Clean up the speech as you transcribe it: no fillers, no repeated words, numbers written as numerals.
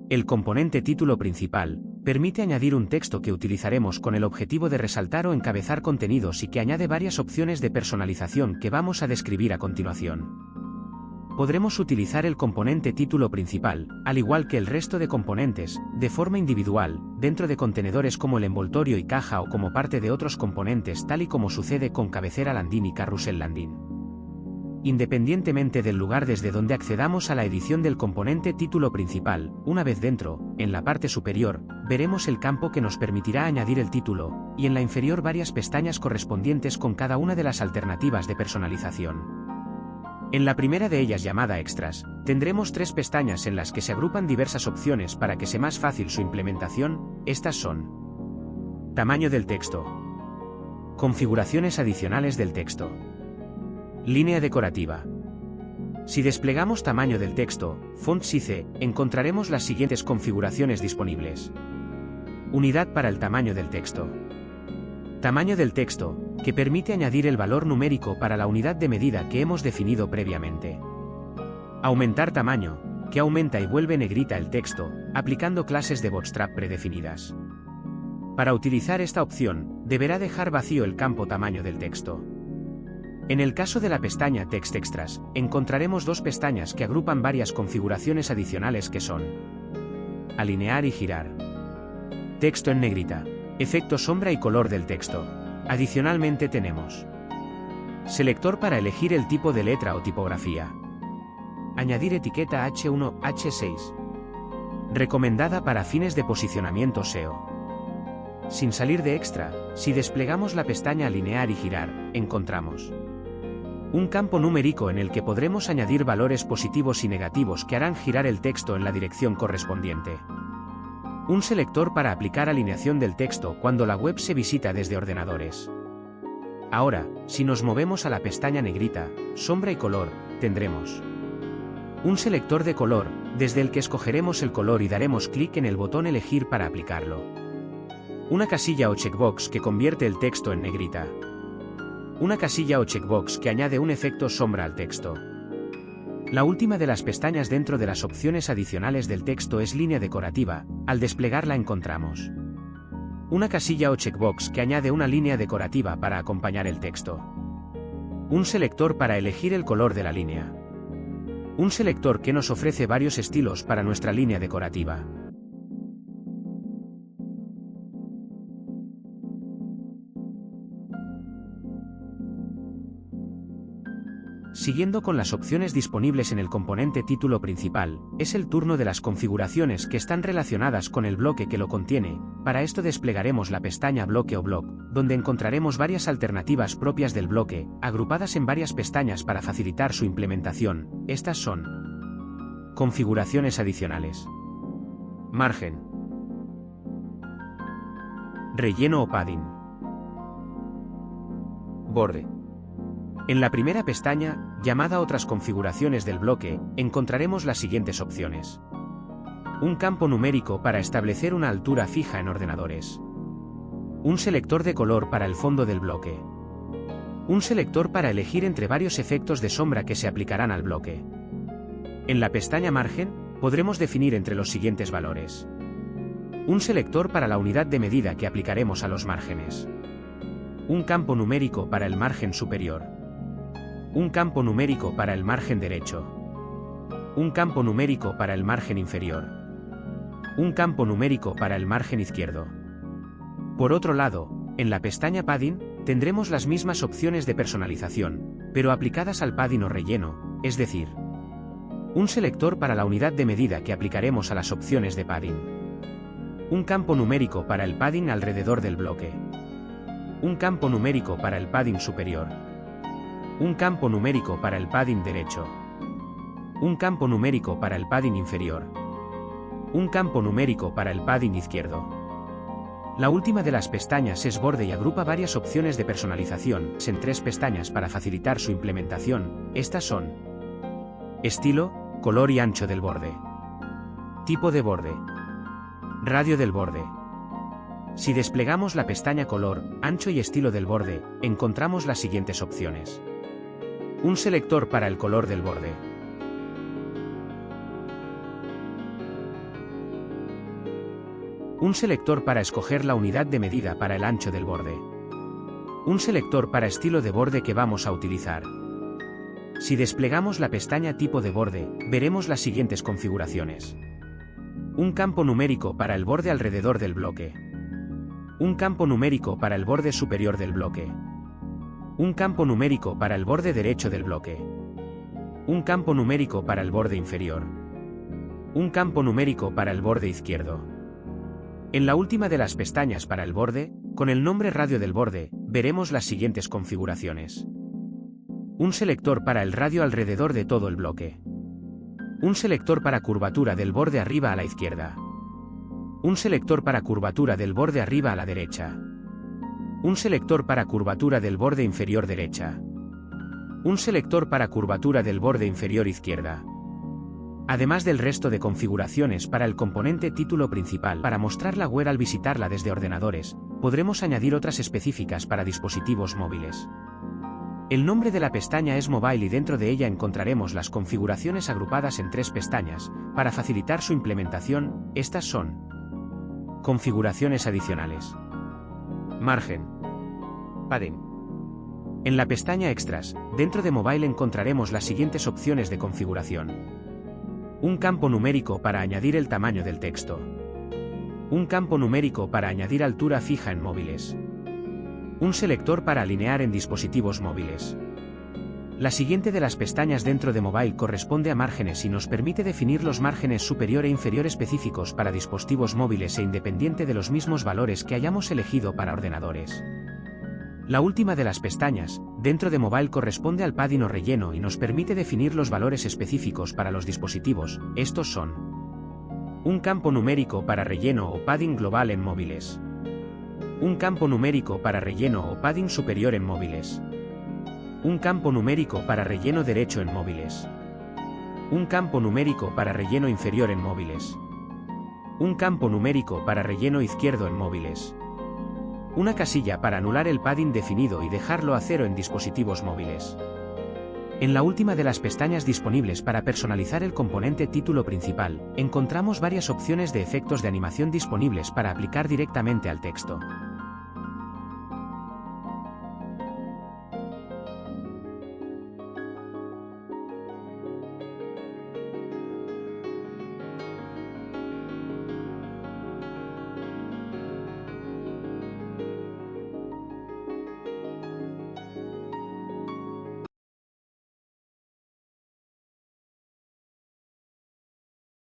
El componente título principal permite añadir un texto que utilizaremos con el objetivo de resaltar o encabezar contenidos y que añade varias opciones de personalización que vamos a describir a continuación. Podremos utilizar el componente título principal, al igual que el resto de componentes, de forma individual, dentro de contenedores como el envoltorio y caja o como parte de otros componentes tal y como sucede con cabecera landing y carrusel landing. Independientemente del lugar desde donde accedamos a la edición del componente título principal, una vez dentro, en la parte superior, veremos el campo que nos permitirá añadir el título, y en la inferior varias pestañas correspondientes con cada una de las alternativas de personalización. En la primera de ellas, llamada Extras, tendremos 3 pestañas en las que se agrupan diversas opciones para que sea más fácil su implementación. Estas son: tamaño del texto, configuraciones adicionales del texto, línea decorativa. Si desplegamos tamaño del texto, font size, encontraremos las siguientes configuraciones disponibles. Unidad para el tamaño del texto. Tamaño del texto, que permite añadir el valor numérico para la unidad de medida que hemos definido previamente. Aumentar tamaño, que aumenta y vuelve negrita el texto, aplicando clases de bootstrap predefinidas. Para utilizar esta opción, deberá dejar vacío el campo tamaño del texto. En el caso de la pestaña Text Extras, encontraremos 2 pestañas que agrupan varias configuraciones adicionales que son: alinear y girar. Texto en negrita. Efecto sombra y color del texto. Adicionalmente tenemos selector para elegir el tipo de letra o tipografía. Añadir etiqueta H1, H6. Recomendada para fines de posicionamiento SEO. Sin salir de Extra, si desplegamos la pestaña Alinear y girar, encontramos un campo numérico en el que podremos añadir valores positivos y negativos que harán girar el texto en la dirección correspondiente. Un selector para aplicar alineación del texto cuando la web se visita desde ordenadores. Ahora, si nos movemos a la pestaña negrita, sombra y color, tendremos un selector de color, desde el que escogeremos el color y daremos clic en el botón elegir para aplicarlo. Una casilla o checkbox que convierte el texto en negrita. Una casilla o checkbox que añade un efecto sombra al texto. La última de las pestañas dentro de las opciones adicionales del texto es línea decorativa. Al desplegarla encontramos una casilla o checkbox que añade una línea decorativa para acompañar el texto. Un selector para elegir el color de la línea. Un selector que nos ofrece varios estilos para nuestra línea decorativa. Siguiendo con las opciones disponibles en el componente título principal, es el turno de las configuraciones que están relacionadas con el bloque que lo contiene. Para esto desplegaremos la pestaña Bloque o Block, donde encontraremos varias alternativas propias del bloque, agrupadas en varias pestañas para facilitar su implementación. Estas son: configuraciones adicionales, margen, relleno o padding, borde. En la primera pestaña, llamada Otras configuraciones del bloque, encontraremos las siguientes opciones: un campo numérico para establecer una altura fija en ordenadores, un selector de color para el fondo del bloque, un selector para elegir entre varios efectos de sombra que se aplicarán al bloque. En la pestaña margen, podremos definir entre los siguientes valores: un selector para la unidad de medida que aplicaremos a los márgenes, un campo numérico para el margen superior, un campo numérico para el margen derecho, un campo numérico para el margen inferior, un campo numérico para el margen izquierdo. Por otro lado, en la pestaña Padding, tendremos las mismas opciones de personalización, pero aplicadas al padding o relleno, es decir, un selector para la unidad de medida que aplicaremos a las opciones de padding, un campo numérico para el padding alrededor del bloque, un campo numérico para el padding superior, un campo numérico para el padding derecho, un campo numérico para el padding inferior, un campo numérico para el padding izquierdo. La última de las pestañas es borde y agrupa varias opciones de personalización en 3 pestañas para facilitar su implementación. Estas son: estilo, color y ancho del borde, tipo de borde, radio del borde. Si desplegamos la pestaña color, ancho y estilo del borde, encontramos las siguientes opciones: un selector para el color del borde, Un selector para escoger la unidad de medida para el ancho del borde. Un selector para estilo de borde que vamos a utilizar. Si desplegamos la pestaña Tipo de borde, veremos las siguientes configuraciones. Un campo numérico para el borde alrededor del bloque. Un campo numérico para el borde superior del bloque. Un campo numérico para el borde derecho del bloque. Un campo numérico para el borde inferior. Un campo numérico para el borde izquierdo. En la última de las pestañas para el borde, con el nombre radio del borde, veremos las siguientes configuraciones. Un selector para el radio alrededor de todo el bloque. Un selector para curvatura del borde arriba a la izquierda. Un selector para curvatura del borde arriba a la derecha. Un selector para curvatura del borde inferior derecha. Un selector para curvatura del borde inferior izquierda. Además del resto de configuraciones para el componente título principal. Para mostrar la web al visitarla desde ordenadores, podremos añadir otras específicas para dispositivos móviles. El nombre de la pestaña es Mobile y dentro de ella encontraremos las configuraciones agrupadas en 3 pestañas. Para facilitar su implementación, estas son: configuraciones adicionales, margen, padding. En la pestaña Extras, dentro de Mobile encontraremos las siguientes opciones de configuración. Un campo numérico para añadir el tamaño del texto. Un campo numérico para añadir altura fija en móviles. Un selector para alinear en dispositivos móviles. La siguiente de las pestañas dentro de Mobile corresponde a márgenes y nos permite definir los márgenes superior e inferior específicos para dispositivos móviles e independiente de los mismos valores que hayamos elegido para ordenadores. La última de las pestañas, dentro de Mobile corresponde al padding o relleno y nos permite definir los valores específicos para los dispositivos. Estos son: un campo numérico para relleno o padding global en móviles. Un campo numérico para relleno o padding superior en móviles. Un campo numérico para relleno derecho en móviles. Un campo numérico para relleno inferior en móviles. Un campo numérico para relleno izquierdo en móviles. Una casilla para anular el padding definido y dejarlo a 0 en dispositivos móviles. En la última de las pestañas disponibles para personalizar el componente título principal, encontramos varias opciones de efectos de animación disponibles para aplicar directamente al texto.